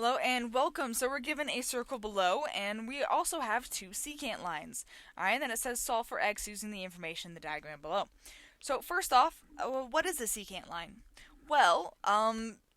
Hello and welcome. So we're given a circle below, and we also have two secant lines. Alright, and then it says solve for x using the information in the diagram below. So first off, what is a secant line? Well,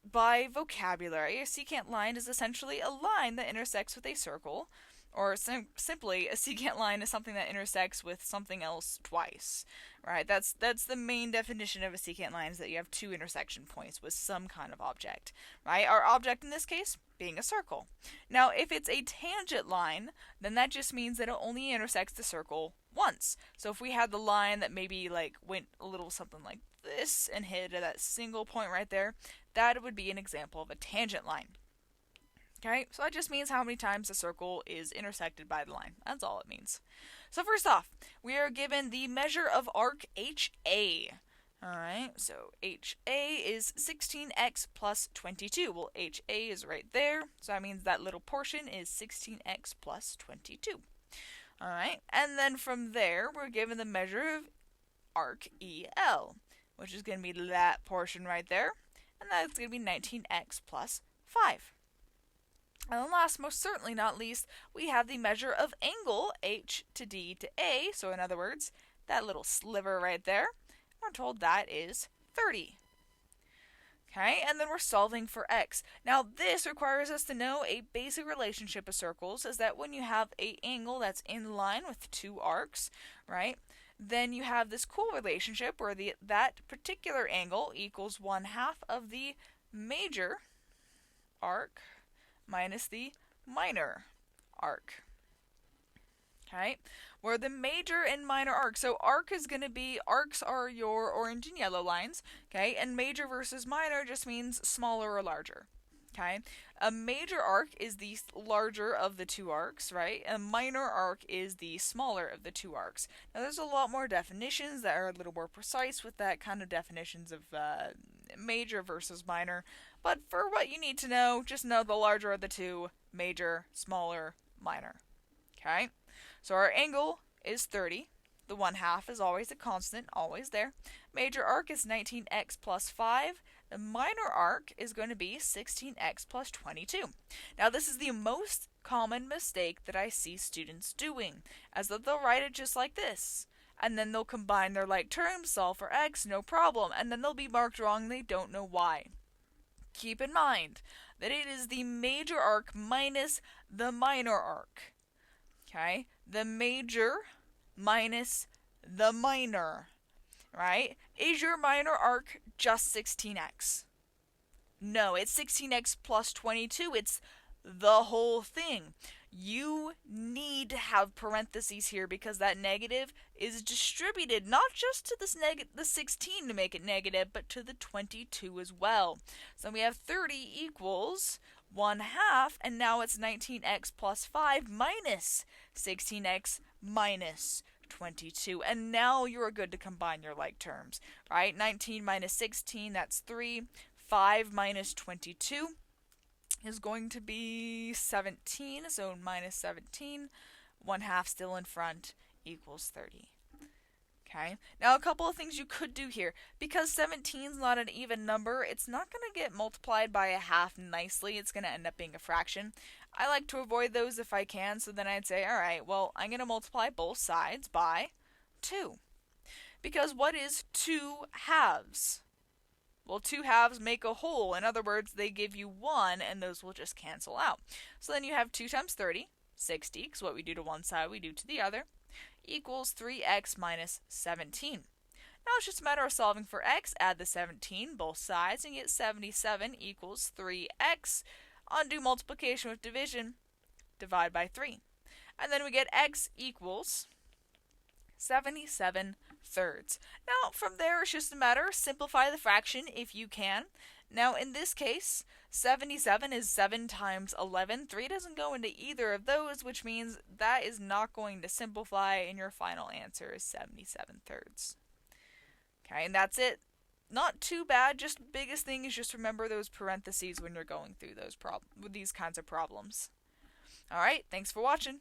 by vocabulary, a secant line is essentially a line that intersects with a circle, or simply, a secant line is something that intersects with something else twice. Right? That's the main definition of a secant line, is that you have two intersection points with some kind of object. Right? Our object in this case being a circle. Now, if it's a tangent line, then that just means that it only intersects the circle once. So if we had the line that maybe went a little something like this and hit at that single point right there, that would be an example of a tangent line. Okay, so that just means how many times the circle is intersected by the line. That's all it means. So first off, we are given the measure of arc HA. Alright, so HA is 16x plus 22. Well, HA is right there, so that means that little portion is 16x plus 22. Alright, and then from there, we're given the measure of arc EL, which is going to be that portion right there, and that's going to be 19x plus 5. And then last, most certainly not least, we have the measure of angle H to D to A. So in other words, that little sliver right there, we're told that is 30. Okay, and then we're solving for x. Now this requires us to know a basic relationship of circles, is that when you have an angle that's in line with two arcs, right, then you have this cool relationship where that particular angle equals 1/2 of the major arc minus the minor arc. Okay, where the major and minor arc. So arc is going to be, arcs are your orange and yellow lines, okay, and major versus minor just means smaller or larger. Okay, a major arc is the larger of the two arcs, right? A minor arc is the smaller of the two arcs. Now there's a lot more definitions that are a little more precise with that kind of definitions of major versus minor, but for what you need to know, just know the larger of the two, major, smaller, minor. Okay, so our angle is 30. The 1/2 is always a constant, always there. Major arc is 19x plus 5. The minor arc is going to be 16x plus 22. Now this is the most common mistake that I see students doing, as though they'll write it just like this, and then they'll combine their like terms, solve for x, no problem, and then they'll be marked wrong and they don't know why. Keep in mind that it is the major arc minus the minor arc. Okay? The major minus the minor. Right? Is your minor arc just 16x? No, it's 16x plus 22. It's the whole thing. You need to have parentheses here because that negative is distributed not just to the 16 to make it negative, but to the 22 as well. So we have 30 equals 1/2, and now it's 19x plus 5 minus 16x minus 22. And now you're good to combine your like terms, right? 19 minus 16, that's 3. 5 minus 22 is going to be 17, so minus 17, 1/2 still in front, equals 30. Okay, now a couple of things you could do here. Because 17 is not an even number, it's not going to get multiplied by a half nicely. It's going to end up being a fraction. I like to avoid those if I can, so then I'd say, alright, well, I'm going to multiply both sides by 2. Because what is 2 halves? Well, 2 halves make a whole. In other words, they give you 1, and those will just cancel out. So then you have 2 times 30, 60, because what we do to one side, we do to the other, equals 3x minus 17. Now it's just a matter of solving for x. Add the 17, both sides, and get 77 equals 3x. Undo multiplication with division, divide by 3. And then we get x equals 77 thirds. Now from there it's just a matter of simplify the fraction if you can. Now in this case, 77 is 7 times 11. 3 doesn't go into either of those, which means that is not going to simplify, and your final answer is 77 thirds. Okay, and that's it. Not too bad, just biggest thing is just remember those parentheses when you're going through these kinds of problems. Alright, thanks for watching.